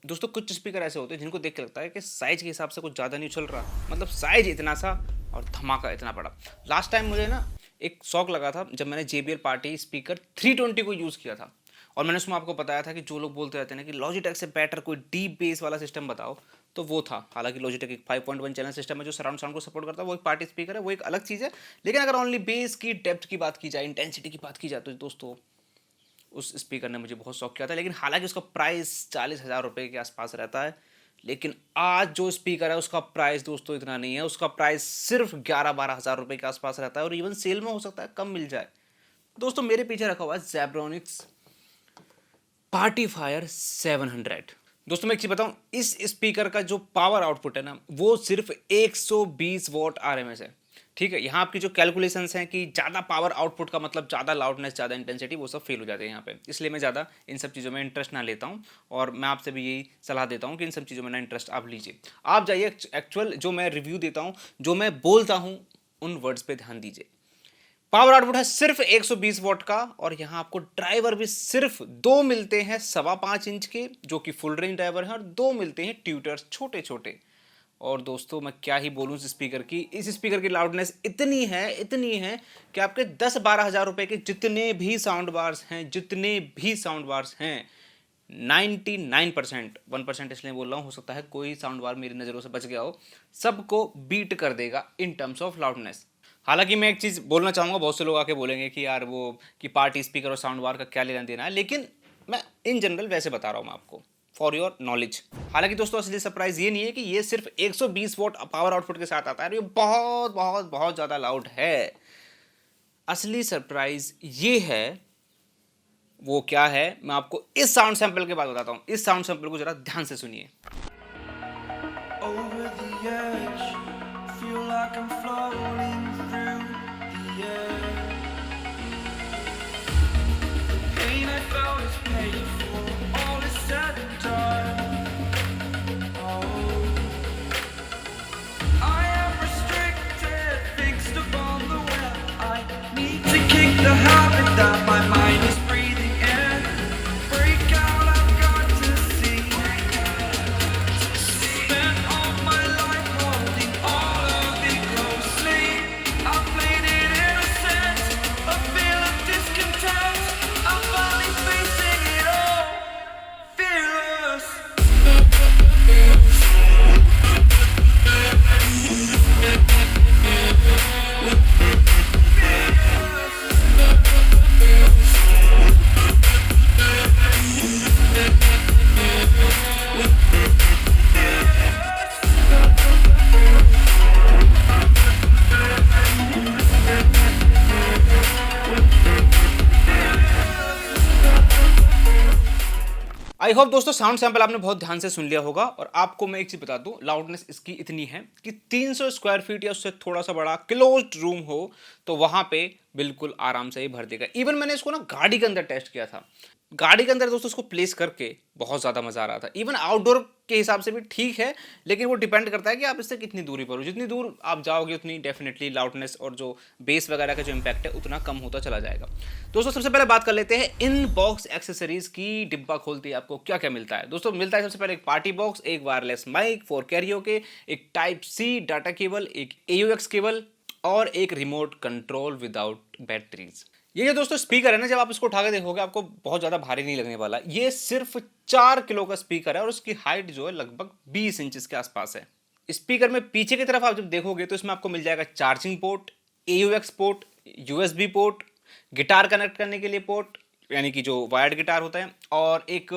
दोस्तों कुछ स्पीकर ऐसे होते हैं जिनको देख के लगता है कि साइज के हिसाब से कुछ ज़्यादा नहीं उछल रहा, मतलब साइज इतना सा और धमाका इतना बड़ा। लास्ट टाइम मुझे ना एक शौक लगा था जब मैंने JBL पार्टी स्पीकर 320 को यूज़ किया था, और मैंने उसमें आपको बताया था कि जो लोग बोलते रहते हैं ना कि लॉजिटेक से बेटर कोई डीप बेस वाला सिस्टम बताओ, तो वो था। हालांकि लॉजिटेक एक 5.1 चैनल सिस्टम है जो सराउंड साउंड को सपोर्ट करता है, वो एक पार्टी स्पीकर है, वो एक अलग चीज़ है। लेकिन अगर ओनली बेस की डेप्थ की बात की जाए, इंटेंसिटी की बात की जाए, तो दोस्तों उस स्पीकर ने मुझे बहुत शौक किया था। लेकिन हालांकि उसका प्राइस 40,000 रुपये के आसपास रहता है, लेकिन आज जो स्पीकर है उसका प्राइस दोस्तों इतना नहीं है। उसका प्राइस सिर्फ 11-12 हज़ार रुपये के आसपास रहता है, और इवन सेल में हो सकता है कम मिल जाए। दोस्तों मेरे पीछे रखा हुआ है Zebronics पार्टी फायर 700। दोस्तों मैं एक चीज़ बताऊं, इस स्पीकर का जो पावर आउटपुट है ना, वो सिर्फ 120 वॉट RMS है। ठीक है, यहाँ आपकी जो कैलकुलेशंस हैं कि ज़्यादा पावर आउटपुट का मतलब ज़्यादा लाउडनेस, ज़्यादा इंटेंसिटी, वो सब फेल हो जाते हैं यहाँ पे। इसलिए मैं ज़्यादा इन सब चीज़ों में इंटरेस्ट ना लेता हूँ, और मैं आपसे भी यही सलाह देता हूँ कि इन सब चीज़ों में ना इंटरेस्ट आप लीजिए। आप जाइए एक्चुअल जो मैं रिव्यू देता हूँ, जो मैं बोलता हूँ, उन वर्ड्स पे ध्यान दीजिए। पावर आउटपुट है सिर्फ 120 वॉट का, और यहाँ आपको ड्राइवर भी सिर्फ दो मिलते हैं 5.25 इंच के, जो कि फुल रेंज ड्राइवर हैं, और दो मिलते हैं ट्यूटर्स छोटे छोटे। और दोस्तों मैं क्या ही बोलूँ इस स्पीकर की, इस स्पीकर की लाउडनेस इतनी है कि आपके 10-12 हज़ार रुपए के जितने भी साउंड बार्स हैं, 99%, 1% इसलिए बोल रहा हूँ, हो सकता है कोई साउंड बार मेरी नज़रों से बच गया हो, सबको बीट कर देगा इन टर्म्स ऑफ लाउडनेस। हालांकि मैं एक चीज़ बोलना चाहूँगा, बहुत से लोग आके बोलेंगे कि यार वो कि पार्टी स्पीकर और साउंड बार का क्या लेना देना है, लेकिन मैं इन जनरल वैसे बता रहा हूँ मैं आपको, फॉर योर नॉलेज। हालांकि दोस्तों असली सरप्राइज ये नहीं है कि ये सिर्फ 120 वॉट पावर आउटपुट के साथ आता है, ये बहुत बहुत बहुत ज़्यादा लाउड है। असली सरप्राइज ये है, वो क्या है मैं आपको इस साउंड सैंपल के बाद बताता हूँ। इस साउंड सैंपल को जरा ध्यान से सुनिए। Over the edge, feel like I'm floating through the air. The pain I felt is paid for, all is said and done. Oh, I am restricted, fixed upon the web. I need to kick the habit that my mind is breathing in. Break out, I've got to see. Spent all my life holding all of it closely. I played it innocent, a feel of discontent. I'm finally facing it all, fearless. I hope दोस्तों sound sample आपने बहुत ध्यान से सुन लिया होगा, और आपको मैं एक चीज बता दूं, लाउडनेस इसकी इतनी है कि 300 स्क्वायर फीट या उससे थोड़ा सा बड़ा क्लोज्ड रूम हो तो वहां पे बिल्कुल आराम से ही भर देगा। इवन मैंने इसको ना गाड़ी के अंदर टेस्ट किया था, गाड़ी के अंदर दोस्तों उसको प्लेस करके बहुत ज़्यादा मज़ा आ रहा था। इवन आउटडोर के हिसाब से भी ठीक है, लेकिन वो डिपेंड करता है कि आप इससे कितनी दूरी पर हो। जितनी दूर आप जाओगे उतनी डेफिनेटली लाउडनेस और जो बेस वगैरह का जो इम्पैक्ट है उतना कम होता चला जाएगा। दोस्तों सबसे पहले बात कर लेते हैं इन बॉक्स एक्सेसरीज की। डिब्बा खोलते ही आपको क्या क्या मिलता है। दोस्तों मिलता है सबसे पहले एक पार्टी बॉक्स, एक वायरलेस माइक फॉर कैरियोके, एक Type-C डाटा केबल, एक AUX केबल, और एक रिमोट कंट्रोल विदाउट बैटरीज। ये जो दोस्तों स्पीकर है ना, जब आप इसको उठा के देखोगे आपको बहुत ज़्यादा भारी नहीं लगने वाला। ये सिर्फ 4 किलो का स्पीकर है, और उसकी हाइट जो है लगभग 20 इंचेस के आसपास है। स्पीकर में पीछे की तरफ आप जब देखोगे तो इसमें आपको मिल जाएगा charging port, AUX port, USB port, guitar connect करने के लिए पोर्ट, यानी कि जो वायर्ड गिटार होता है, और एक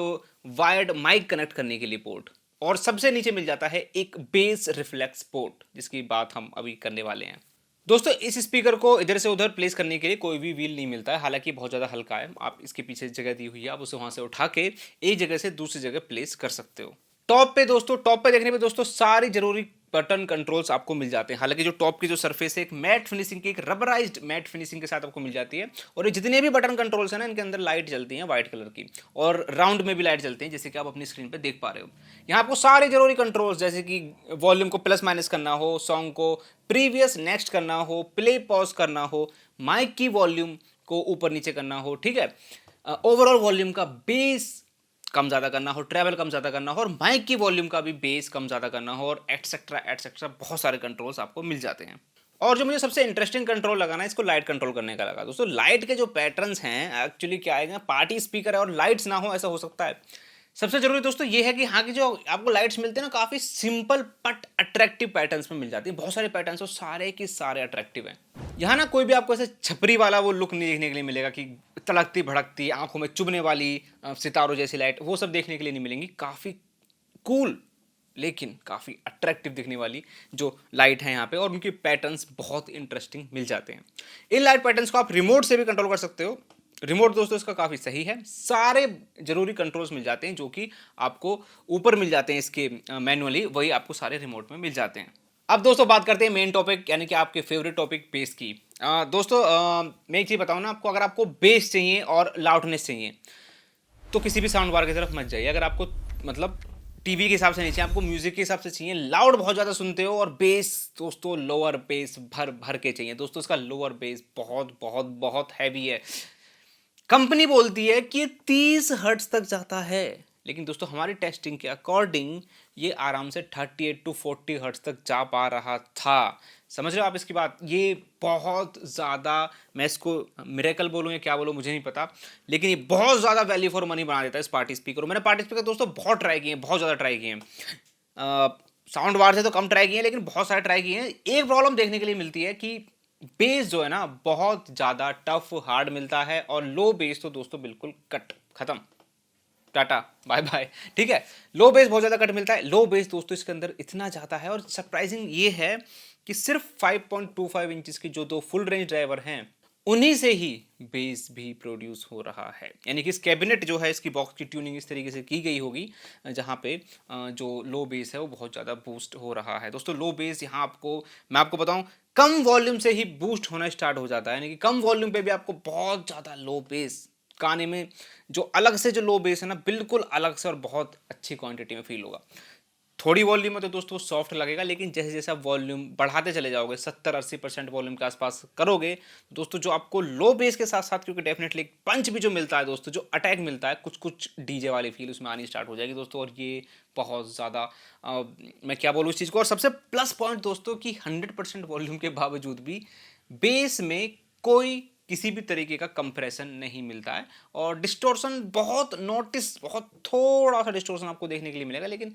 वायर्ड माइक कनेक्ट करने के लिए पोर्ट, और सबसे नीचे मिल जाता है एक बेस रिफ्लेक्स पोर्ट, जिसकी बात हम अभी करने वाले हैं। दोस्तों इस स्पीकर को इधर से उधर प्लेस करने के लिए कोई भी व्हील नहीं मिलता है, हालांकि बहुत ज़्यादा हल्का है। आप इसके पीछे जगह दी हुई है, आप उसे वहाँ से उठा के एक जगह से दूसरी जगह प्लेस कर सकते हो। टॉप पे दोस्तों, टॉप पे देखने पे दोस्तों सारी जरूरी बटन कंट्रोल्स आपको मिल जाते हैं। हालांकि जो टॉप की जो सरफेस है एक मैट फिनिशिंग की, एक रबराइज्ड मैट फिनिशिंग के साथ आपको मिल जाती है, और ये जितने भी बटन कंट्रोल्स हैं ना, इनके अंदर लाइट जलती हैं व्हाइट कलर की, और राउंड में भी लाइट जलती हैं, जैसे कि आप अपनी स्क्रीन पे देख पा रहे हो। यहाँ आपको सारे जरूरी कंट्रोल्स, जैसे कि वॉल्यूम को प्लस माइनस करना हो, सॉन्ग को प्रीवियस नेक्स्ट करना हो, प्ले पॉज करना हो, माइक की वॉल्यूम को ऊपर नीचे करना हो, ठीक है, ओवरऑल वॉल्यूम का बेस कम ज़्यादा करना हो, ट्रैवल कम ज़्यादा करना हो, और माइक की वॉल्यूम का भी बेस कम ज़्यादा करना हो, और एटसेट्रा एटसेट्रा बहुत सारे कंट्रोल्स आपको मिल जाते हैं। और जो मुझे सबसे इंटरेस्टिंग कंट्रोल लगा ना, इसको लाइट कंट्रोल करने का लगा। दोस्तों लाइट के जो पैटर्न्स हैं एक्चुअली क्या है, पार्टी स्पीकर है और लाइट्स ना हो ऐसा हो सकता है। सबसे जरूरी दोस्तों ये है कि हाँ की जो आपको लाइट्स मिलते हैं ना, काफी सिंपल बट अट्रैक्टिव पैटर्न्स में मिल जाती है। बहुत सारे पैटर्न्स और सारे के सारे अट्रैक्टिव हैं। यहाँ ना कोई भी आपको ऐसे छपरी वाला वो लुक नहीं देखने के लिए मिलेगा कि तड़कती भड़कती आंखों में चुभने वाली सितारों जैसी लाइट, वो सब देखने के लिए नहीं मिलेंगी। काफी कूल लेकिन काफ़ी अट्रैक्टिव दिखने वाली जो लाइट है यहाँ पे, और उनके पैटर्न्स बहुत इंटरेस्टिंग मिल जाते हैं। इन लाइट पैटर्न्स को आप रिमोट से भी कंट्रोल कर सकते हो। रिमोट दोस्तों इसका काफ़ी सही है, सारे जरूरी कंट्रोल्स मिल जाते हैं जो कि आपको ऊपर मिल जाते हैं इसके मैनुअली, वही आपको सारे रिमोट में मिल जाते हैं। अब दोस्तों बात करते हैं मेन टॉपिक, यानी कि आपके फेवरेट टॉपिक बेस की। दोस्तों मैं एक चीज़ बताऊँ ना आपको, अगर आपको बेस चाहिए और लाउडनेस चाहिए तो किसी भी साउंड बार की तरफ मत जाइए। अगर आपको मतलब टीवी के हिसाब से नहीं चाहिए, आपको म्यूजिक के हिसाब से चाहिए, लाउड बहुत ज़्यादा सुनते हो, और बेस दोस्तों लोअर बेस भर भर के चाहिए। दोस्तों इसका लोअर बेस बहुत बहुत बहुत हैवी है। कंपनी बोलती है कि 30 हर्ट्ज तक जाता है, लेकिन दोस्तों हमारी टेस्टिंग के अकॉर्डिंग ये आराम से 38 टू 40 हर्ट्ज तक जा पा रहा था। समझ रहे हो आप इसकी बात? ये बहुत ज़्यादा, मैं इसको मिरेकल बोलूँ या क्या बोलूँ मुझे नहीं पता, लेकिन ये बहुत ज़्यादा वैल्यू फॉर मनी बना देता है इस पार्टी स्पीकर। मैंने पार्टी स्पीकर दोस्तों बहुत ट्राई किए हैं, बहुत ज़्यादा ट्राई किए हैं। साउंड बार से तो कम ट्राई किए हैं, लेकिन बहुत सारे ट्राई किए हैं। एक प्रॉब्लम देखने के लिए मिलती है कि बेस जो है ना बहुत ज़्यादा टफ हार्ड मिलता है, और लो बेस तो दोस्तों बिल्कुल कट खत्म, टाटा बाय बाय। ठीक है, लो बेस बहुत ज़्यादा कट मिलता है। लो बेस दोस्तों इसके अंदर इतना जाता है, और सरप्राइजिंग ये है कि सिर्फ 5.25 इंचेस की जो दो फुल रेंज ड्राइवर हैं उन्हीं से ही बेस भी प्रोड्यूस हो रहा है। यानी कि इस कैबिनेट जो है, इसकी बॉक्स की ट्यूनिंग इस तरीके से की गई होगी जहाँ पे जो लो बेस है वो बहुत ज़्यादा बूस्ट हो रहा है। दोस्तों लो बेस यहाँ आपको मैं आपको बताऊँ कम वॉल्यूम से ही बूस्ट होना स्टार्ट हो जाता है। यानी कि कम वॉल्यूम पे भी आपको बहुत ज़्यादा लो बेस गाने में जो अलग से जो लो बेस है ना, बिल्कुल अलग से और बहुत अच्छी क्वांटिटी में फील होगा। थोड़ी वॉल्यूम में तो दोस्तों सॉफ्ट लगेगा, लेकिन जैसे जैसे आप वॉल्यूम बढ़ाते चले जाओगे, 70-80% वॉल्यूम के आसपास करोगे दोस्तों, जो आपको लो बेस के साथ साथ, क्योंकि डेफिनेटली एक पंच भी जो मिलता है दोस्तों, जो अटैक मिलता है, कुछ कुछ डीजे वाली फील उसमें आनी स्टार्ट हो जाएगी दोस्तों। और ये बहुत ज़्यादा मैं क्या बोलूँ इस चीज़ को। और सबसे प्लस पॉइंट दोस्तों कि 100% वॉल्यूम के बावजूद भी बेस में कोई किसी भी तरीके का कंप्रेशन नहीं मिलता है, और डिस्टॉर्शन बहुत थोड़ा सा डिस्टॉर्शन आपको देखने के लिए मिलेगा, लेकिन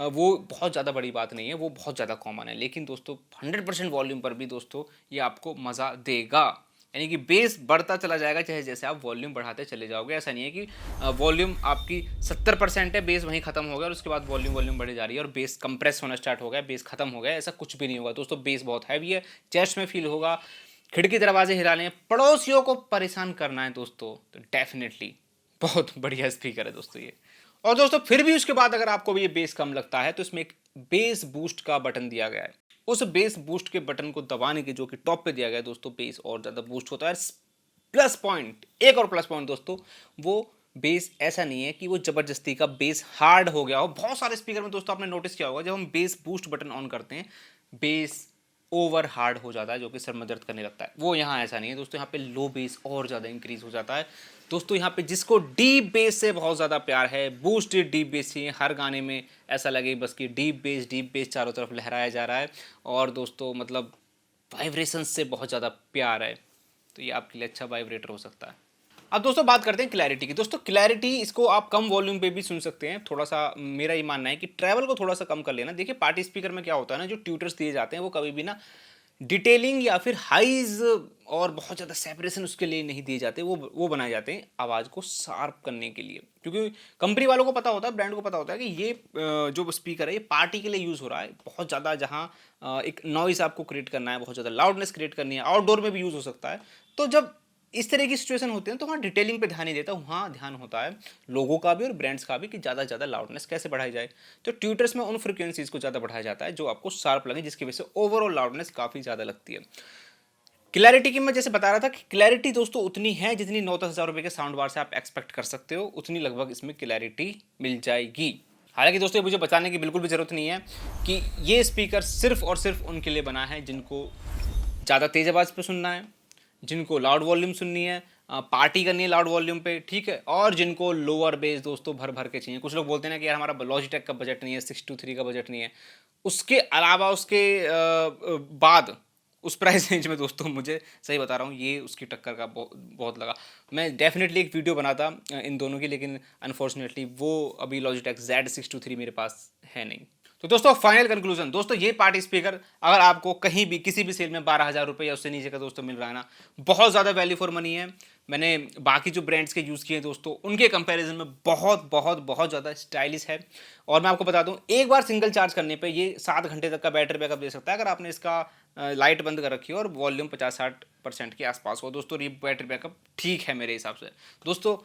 वो बहुत ज़्यादा बड़ी बात नहीं है, वो बहुत ज़्यादा कॉमन है। लेकिन दोस्तों 100% वॉल्यूम पर भी दोस्तों ये आपको मज़ा देगा। यानी कि बेस बढ़ता चला जाएगा जैसे जैसे आप वॉल्यूम बढ़ाते चले जाओगे। ऐसा नहीं है कि वॉल्यूम आपकी 70% है, बेस वहीं खत्म हो गया और उसके बाद वॉल्यूम बढ़ी जा रही है और बेस कंप्रेस होना स्टार्ट हो गया, बेस खत्म हो गया। ऐसा कुछ भी नहीं होगा दोस्तों। बेस बहुत हैवी है, चेस्ट में फील होगा, खिड़की दरवाजे हिलाने हैं, पड़ोसियों को परेशान करना है दोस्तों, तो डेफिनेटली बहुत बढ़िया स्पीकर है दोस्तों ये। और दोस्तों फिर भी उसके बाद अगर आपको भी ये बेस कम लगता है तो इसमें एक बेस बूस्ट का बटन दिया गया है। उस बेस बूस्ट के बटन को दबाने के जो कि टॉप पे दिया गया है दोस्तों, बेस और ज़्यादा बूस्ट होता है। प्लस पॉइंट, एक और प्लस पॉइंट दोस्तों, वो बेस ऐसा नहीं है कि वो जबरदस्ती का बेस हार्ड हो गया हो। बहुत सारे स्पीकर में दोस्तों आपने नोटिस किया होगा, जब हम बेस बूस्ट बटन ऑन करते हैं बेस ओवर हार्ड हो जाता है, जो कि सर में दर्द करने लगता है। वो यहाँ ऐसा नहीं है दोस्तों, यहाँ पे लो बेस और ज़्यादा इंक्रीज हो जाता है दोस्तों। यहाँ पे जिसको डीप बेस से बहुत ज़्यादा प्यार है, बूस्टेड डीप बेस चाहिए हर गाने में, ऐसा लगे बस कि डीप बेस चारों तरफ लहराया जा रहा है, और दोस्तों मतलब वाइब्रेशन से बहुत ज़्यादा प्यार है, तो ये आपके लिए अच्छा वाइब्रेटर हो सकता है। अब दोस्तों बात करते हैं क्लैरिटी की। दोस्तों क्लैरिटी इसको आप कम वॉल्यूम पे भी सुन सकते हैं। थोड़ा सा मेरा ये मानना है कि ट्रैवल को थोड़ा सा कम कर लेना। देखिए पार्टी स्पीकर में क्या होता है ना, जो ट्यूटर्स दिए जाते हैं वो कभी भी ना डिटेलिंग या फिर हाइज और बहुत ज़्यादा सेपरेशन उसके लिए नहीं दिए जाते, वो बनाए जाते हैं आवाज़ को शार्प करने के लिए। क्योंकि कंपनी वालों को पता होता है, ब्रांड को पता होता है कि ये जो स्पीकर है ये पार्टी के लिए यूज़ हो रहा है। बहुत ज़्यादा जहाँ एक नॉइज़ आपको क्रिएट करना है, बहुत ज़्यादा लाउडनेस क्रिएट करनी है, आउटडोर में भी यूज़ हो सकता है। तो जब इस तरह की सिचुएशन होती है तो वहाँ डिटेलिंग पे ध्यान नहीं देता, वहाँ ध्यान होता है लोगों का भी और ब्रांड्स का भी कि ज़्यादा से ज़्यादा लाउडनेस कैसे बढ़ाई जाए। तो ट्यूटर्स में उन फ्रिक्वेंसीज़ को ज़्यादा बढ़ाया जाता है जो आपको शार्प लगे, जिसकी वजह से ओवरऑल लाउडनेस काफ़ी ज़्यादा लगती है। क्लैरिटी की मैं जैसे बता रहा था कि क्लैरिटी दोस्तों उतनी है जितनी 9-10 हज़ार रुपये के साउंड बार से आप एक्सपेक्ट कर सकते हो, उतनी लगभग इसमें क्लैरिटी मिल जाएगी। हालांकि दोस्तों मुझे बताने की बिल्कुल भी ज़रूरत नहीं है कि ये स्पीकर सिर्फ और सिर्फ उनके लिए बना है जिनको ज़्यादा तेज़ आवाज़ पर सुनना है, जिनको लाउड वॉल्यूम सुननी है, पार्टी करनी है लाउड वॉल्यूम पे, ठीक है, और जिनको लोअर बेस दोस्तों भर भर के चाहिए। कुछ लोग बोलते हैं ना कि यार हमारा लॉजिटेक का बजट नहीं है, 623 का बजट नहीं है, उसके अलावा उसके बाद उस प्राइस रेंज में दोस्तों मुझे सही बता रहा हूँ ये उसकी टक्कर का बहुत लगा। मैं डेफिनेटली एक वीडियो बनाता इन दोनों की, लेकिन अनफॉर्चुनेटली वो अभी लॉजिटेक Z623 मेरे पास है नहीं। तो दोस्तों फाइनल कंक्लूजन, दोस्तों ये पार्टी स्पीकर अगर आपको कहीं भी किसी भी सेल में 12,000 रुपये या उससे नीचे का दोस्तों मिल रहा है ना, बहुत ज़्यादा वैल्यू फॉर मनी है। मैंने बाकी जो ब्रांड्स के यूज़ किए हैं दोस्तों, उनके कंपैरिजन में बहुत बहुत बहुत ज़्यादा स्टाइलिश है। और मैं आपको बता दूं, एक बार सिंगल चार्ज करने पे ये 7 घंटे तक का बैटरी बैकअप दे सकता है, अगर आपने इसका लाइट बंद कर रखी हो और वॉल्यूम 50-60% के आसपास हो दोस्तों। ये बैटरी बैकअप ठीक है मेरे हिसाब से दोस्तों।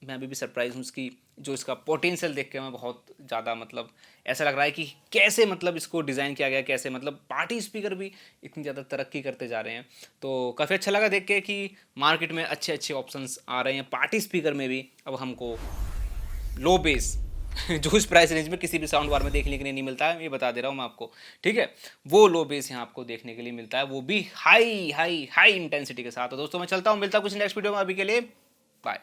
मैं अभी भी सरप्राइज हूँ इसकी, जो इसका पोटेंशियल देख के मैं बहुत ज़्यादा मतलब ऐसा लग रहा है कि कैसे मतलब इसको डिज़ाइन किया गया, कैसे मतलब पार्टी स्पीकर भी इतनी ज़्यादा तरक्की करते जा रहे हैं। तो काफ़ी अच्छा लगा देख के कि मार्केट में अच्छे अच्छे ऑप्शंस आ रहे हैं पार्टी स्पीकर में भी। अब हमको लो बेस जो इस प्राइस रेंज में किसी भी साउंड बार में देखने के लिए नहीं मिलता है, ये बता दे रहा हूँ मैं आपको, ठीक है, वो लो बेस यहाँ आपको देखने के लिए मिलता है, वो भी हाई हाई हाई इंटेंसिटी के साथ। तो दोस्तों मैं चलता हूँ, मिलता हूँ कुछ नेक्स्ट वीडियो में, अभी के लिए बाय।